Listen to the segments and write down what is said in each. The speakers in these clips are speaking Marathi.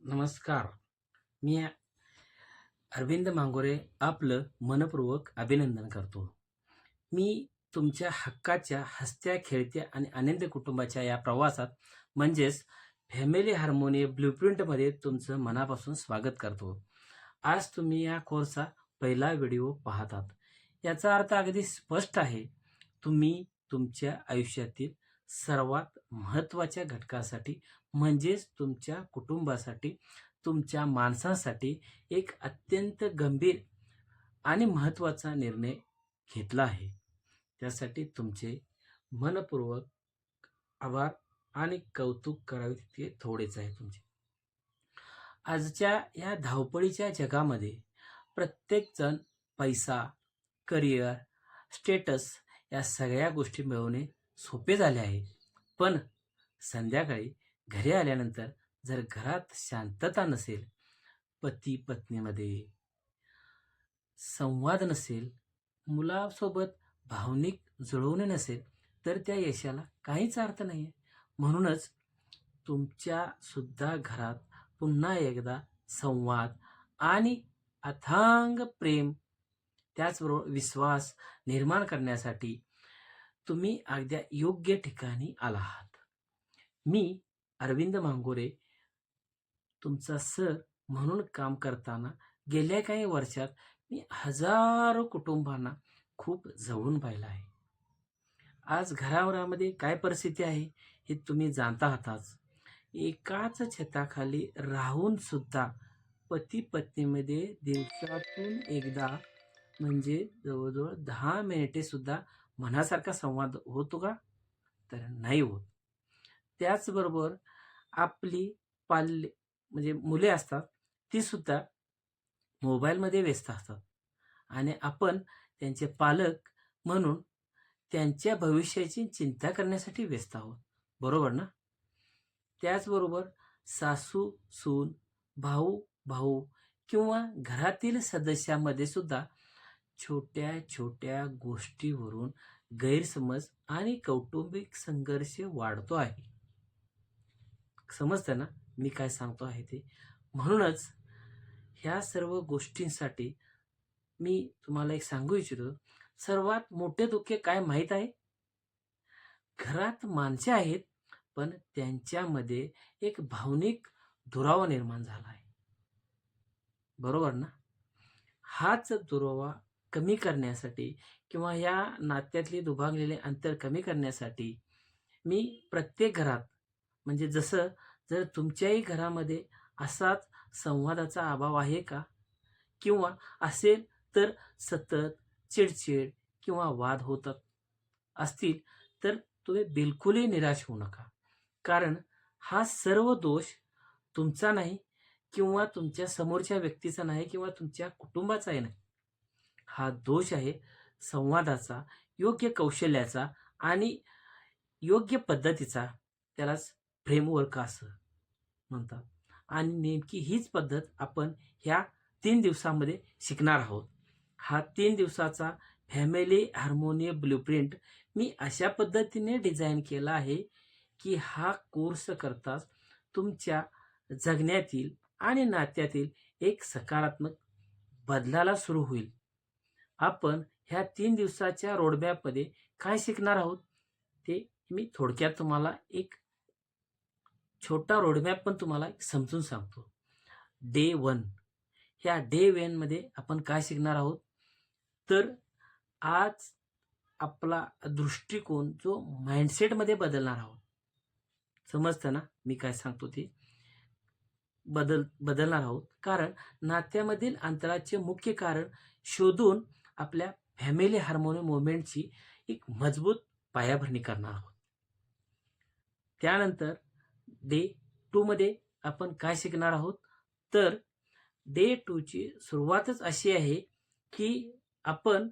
नमस्कार. मी अरविंद मांगोरे आपलं मनपूर्वक अभिनंदन करतो. मी तुमच्या हक्काच्या हसत्या, खेळत्या आणि आनंदी कुटुंबाच्या या प्रवासात म्हणजेच फॅमिली हार्मोनी ब्लूप्रिंटमध्ये तुमचं मनापासून स्वागत करतो. आज तुम्ही या कोर्सचा पहिला व्हिडिओ पाहतात. याचा अर्थ अगदी स्पष्ट आहे. तुम्ही तुमच्या आयुष्यातील सर्वात महत्त्वाच्या घटकासाठी म्हणजेच तुमच्या कुटुंबासाठी, तुमच्या माणसांसाठी एक अत्यंत गंभीर आणि महत्त्वाचा निर्णय घेतला आहे. त्यासाठी तुमचे मनपूर्वक आभार आणि कौतुक करावे तितके थोडेच आहे तुमचे. आजच्या या धावपळीच्या जगामध्ये प्रत्येकजण पैसा, करिअर, स्टेटस या सगळ्या गोष्टी मिळवणे सोपे झाले आहे. पण संध्याकाळी घरी आल्यानंतर जर घरात शांतता नसेल, पती पत्नीमध्ये संवाद नसेल, मुलासोबत भावनिक जुळवणे नसेल, तर त्या यशाला काहीच अर्थ नाही आहे. म्हणूनच तुमच्या सुद्धा घरात पुन्हा एकदा संवाद आणि अथांग प्रेम, त्याचबरोबर विश्वास निर्माण करण्यासाठी तुम्ही अगदी योग्य ठिकाणी आला आहात. मी अरविंद मांगोरे तुमचा सर म्हणून काम करताना गेल्या काही वर्षात मी हजारो कुटुंबांना खूप जवळून पाहिलं आहे. आज घराघरामध्ये काय परिस्थिती आहे हे तुम्ही जाणता आहातच. एकाच छताखाली राहून सुद्धा पती पत्नीमध्ये दिवसातून एकदा म्हणजे जवळजवळ 10 मिनिटे सुद्धा मनासारखा संवाद होतो का? तर नाही होत. त्याचबरोबर आपली पाल्य म्हणजे मुले असतात, ती सुद्धा मोबाईलमध्ये व्यस्त असतात आणि आपण त्यांचे पालक म्हणून त्यांच्या भविष्याची चिंता करण्यासाठी व्यस्त आहोत. बरोबर ना? त्याचबरोबर सासू सून, भाऊ भाऊ किंवा घरातील सदस्यामध्ये सुद्धा छोट्या छोट्या गोष्टीवरून गैरसमज आणि कौटुंबिक संघर्ष वाढतो आहे. समजतं ना मी काय सांगतो आहे ते? म्हणूनच ह्या सर्व गोष्टींसाठी मी तुम्हाला एक सांगू इच्छितो. सर्वात मोठे धोके काय माहीत आहे? घरात माणसे आहेत, पण त्यांच्यामध्ये एक भावनिक दुरावा निर्माण झाला आहे. बरोबर ना? हाच दुरावा कमी करण्यासाठी किंवा या नात्यातली दुभागलेले अंतर कमी करण्यासाठी मी प्रत्येक घरात म्हणजे जसं जर तुमच्याही घरामध्ये असाच संवादाचा अभाव आहे का? किंवा असेल तर सतत चिडचिड किंवा वाद होतात असतील, तर तुम्ही बिलकुलही निराश होऊ नका. कारण हा सर्व दोष तुमचा नाही किंवा तुमच्या समोरच्या व्यक्तीचा नाही किंवा तुमच्या कुटुंबाचाही नाही. हा दोष आहे संवादाचा, योग्य कौशल्याचा आणि योग्य पद्धतीचा. त्यालाच फ्रेमवर्क असं म्हणतात. आणि नेमकी हीच पद्धत आपण ह्या 3 दिवसामध्ये शिकणार आहोत. हा 3 दिवसाचा फॅमिली हार्मोनी ब्लूप्रिंट मी अशा पद्धतीने डिझाईन केला आहे की हा कोर्स करताच तुमच्या जगण्यातील आणि नात्यातील एक सकारात्मक बदलाला सुरू होईल. आपण ह्या 3 दिवसाच्या रोडमॅपमध्ये काय शिकणार आहोत ते मी थोडक्यात तुम्हाला एक छोटा रोडमॅप पण तुम्हाला समजून सांगतो. डे 1, ह्या डे 1 मध्ये आपण काय शिकणार आहोत? तर आज आपला दृष्टिकोन जो माइंडसेटमध्ये बदलणार आहोत. समजतं ना मी काय सांगतो ते? बदलणार आहोत. कारण नात्यामधील अंतराचे मुख्य कारण शोधून आपल्या फॅमिली हार्मोनी मुवमेंटची एक मजबूत पायाभरणी करणार आहोत. त्यानंतर डे 2 मध्ये आपण काय शिकणार आहोत? तर डे 2 ची सुरुवातच अशी आहे की आपण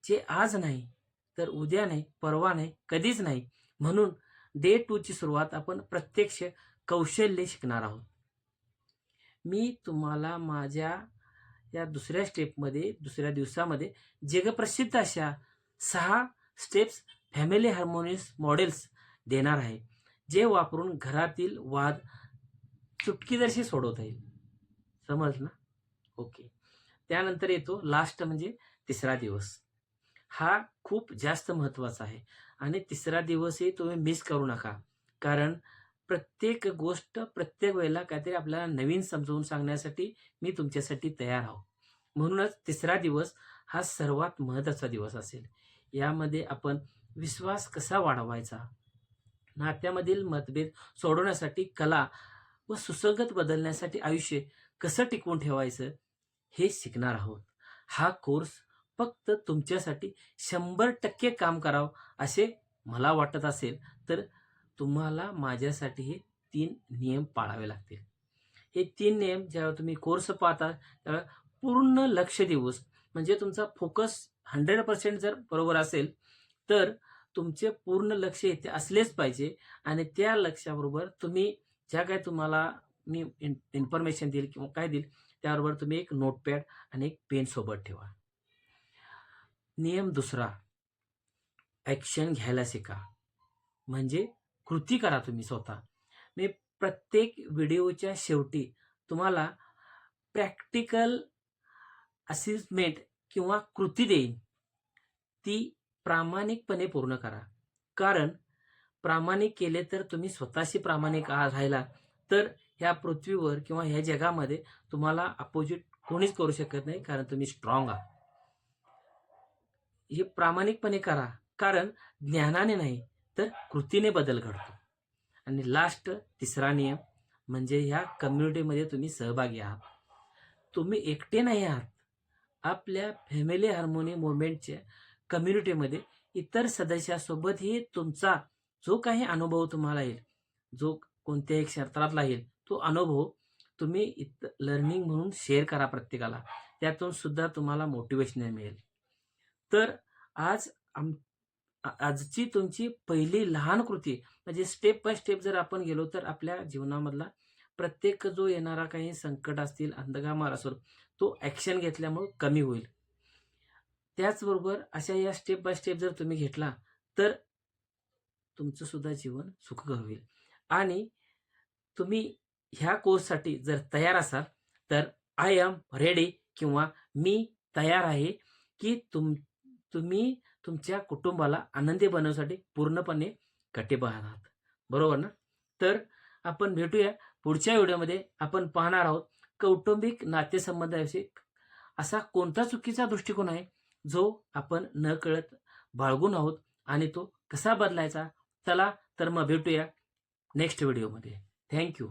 जे आज नाही, तर उद्या नाही, परवा नाही, कधीच नाही, म्हणून डे 2 ची सुरुवात आपण प्रत्यक्ष कौशल्य शिकणार आहोत. मी तुम्हाला माझ्या या दुसऱ्या दिवसामध्ये जगप्रसिद्ध अशा 6 स्टेप्स फॅमिली हार्मोनियस मॉडेल्स देणार आहे, जे वापरून घरातील वाद चुटकीसरशी सोडवता येईल. समजलं ना? ओके. त्यानंतर येतो लास्ट म्हणजे तिसरा दिवस. हा खूप जास्त महत्त्वाचा आहे आणि तिसरा दिवसही तुम्ही मिस करू नका. कारण प्रत्येक गोष्ट प्रत्येक वेळेला काहीतरी आपल्याला नवीन समजावून सांगण्यासाठी मी तुमच्यासाठी तयार आहो. म्हणूनच तिसरा दिवस हा सर्वात महत्त्वाचा दिवस असेल. यामध्ये आपण विश्वास कसा वाढवायचा, नात्यामधील मतभेद सोडवण्यासाठी कला व सुसंगत बदलण्यासाठी आयुष्य कसं टिकवून ठेवायचं हे शिकणार आहोत. हा कोर्स फक्त तुमच्यासाठी 100% काम करावं असे मला वाटत असेल तर तुम्हाला माझ्यासाठी हे 3 नियम पाळावे लागतील. हे 3 नियम जेव्हा तुम्ही कोर्स पाहता तेव्हा पूर्ण लक्ष देऊन म्हणजे तुमचा फोकस 100% जर बरोबर असेल तर तुमचे पूर्ण लक्ष इथे असलेच पाहिजे आणि त्या लक्ष्याबरोबर तुम्ही ज्या काही तुम्हाला मी इन्फॉर्मेशन देईल किंवा काय देईल त्याबरोबर तुम्ही एक नोटपॅड आणि एक पेन सोबत ठेवा. नियम दुसरा, ॲक्शन घ्यायला शिका. म्हणजे कृती करा तुम्ही स्वतः. मी प्रत्येक व्हिडिओच्या शेवटी तुम्हाला प्रॅक्टिकल असेसमेंट किंवा कृती देईन. ती प्रामाणिकपणे पूर्ण करा. कारण प्रामाणिक केले तर तुम्ही स्वतःशी प्रामाणिक राहिला तर ह्या पृथ्वीवर किंवा ह्या जगामध्ये तुम्हाला अपोजिट कोणीच करू शकत नाही, कारण तुम्ही स्ट्रॉंग आहात. हे प्रामाणिकपणे करा, कारण ज्ञानाने नाही तर कृतीने बदल घडतो. आणि लास्ट तिसरा नियम म्हणजे ह्या कम्युनिटीमध्ये तुम्ही सहभागी आहात. तुम्ही एकटे नाही आहात. आपल्या फॅमिली हार्मोनी मुवमेंटच्या कम्युनिटीमध्ये इतर सदस्यासोबतही तुमचा जो काही अनुभव तुम्हाला येईल, जो कोणत्याही क्षेत्रातला येईल, तो अनुभव तुम्ही लर्निंग म्हणून शेअर करा प्रत्येकाला. त्यातून सुद्धा तुम्हाला मोटिवेशन मिळेल. तर आज आजची तुमची पहिली लहान कृती म्हणजे स्टेप बाय स्टेप जर आपण गेलो तर आपल्या जीवनामधला प्रत्येक जो येणारा काही संकट असतील, अंधकामार असेल, तो ॲक्शन घेतल्यामुळे कमी होईल. त्याचबरोबर अशा या स्टेप बाय स्टेप जर तुम्ही घेतला तर तुमचं सुद्धा जीवन सुखकर होईल. आणि तुम्ही ह्या कोर्ससाठी जर तयार असाल तर आय एम रेडी किंवा मी तयार आहे की तुम्ही तुमच्या कुटुंबाला आनंदी बनवण्यासाठी पूर्णपणे कटिबद्ध आहात. बरोबर ना? तर आपण भेटूया पुढच्या व्हिडिओमध्ये. आपण पाहणार आहोत कौटुंबिक नातेसंबंधाविषयी असा कोणता चुकीचा दृष्टिकोन आहे जो आपण नकळत बाळगून आहोत आणि तो कसा बदलायचा. चला तर मग भेटूया नेक्स्ट व्हिडिओमध्ये. थँक्यू.